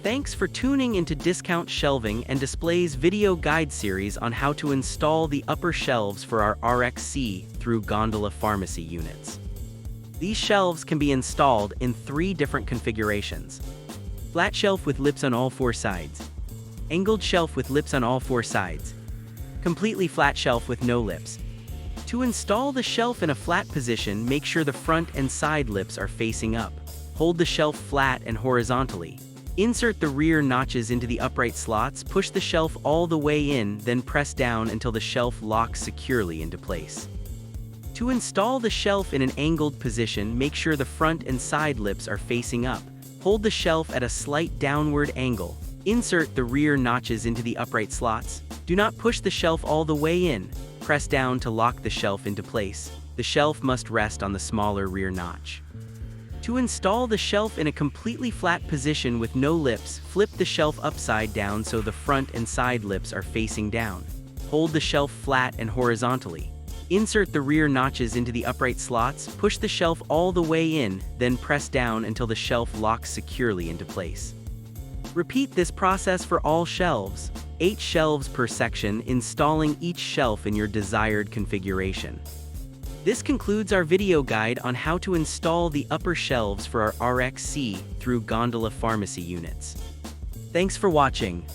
Thanks for tuning into Discount Shelving and Display's video guide series on how to install the upper shelves for our RXC Thru Gondola pharmacy units. These shelves can be installed in 3 different configurations: flat shelf with lips on all 4 sides, angled shelf with lips on all 4 sides, completely flat shelf with no lips. To install the shelf in a flat position, make sure the front and side lips are facing up. Hold the shelf flat and horizontally. Insert the rear notches into the upright slots, push the shelf all the way in, then press down until the shelf locks securely into place. To install the shelf in an angled position, make sure the front and side lips are facing up. Hold the shelf at a slight downward angle. Insert the rear notches into the upright slots. Do not push the shelf all the way in. Press down to lock the shelf into place. The shelf must rest on the smaller rear notch. To install the shelf in a completely flat position with no lips, flip the shelf upside down so the front and side lips are facing down. Hold the shelf flat and horizontally. Insert the rear notches into the upright slots, push the shelf all the way in, then press down until the shelf locks securely into place. Repeat this process for all shelves. 8 shelves per section, installing each shelf in your desired configuration. This concludes our video guide on how to install the upper shelves for our RXC Thru Gondola pharmacy units. Thanks for watching.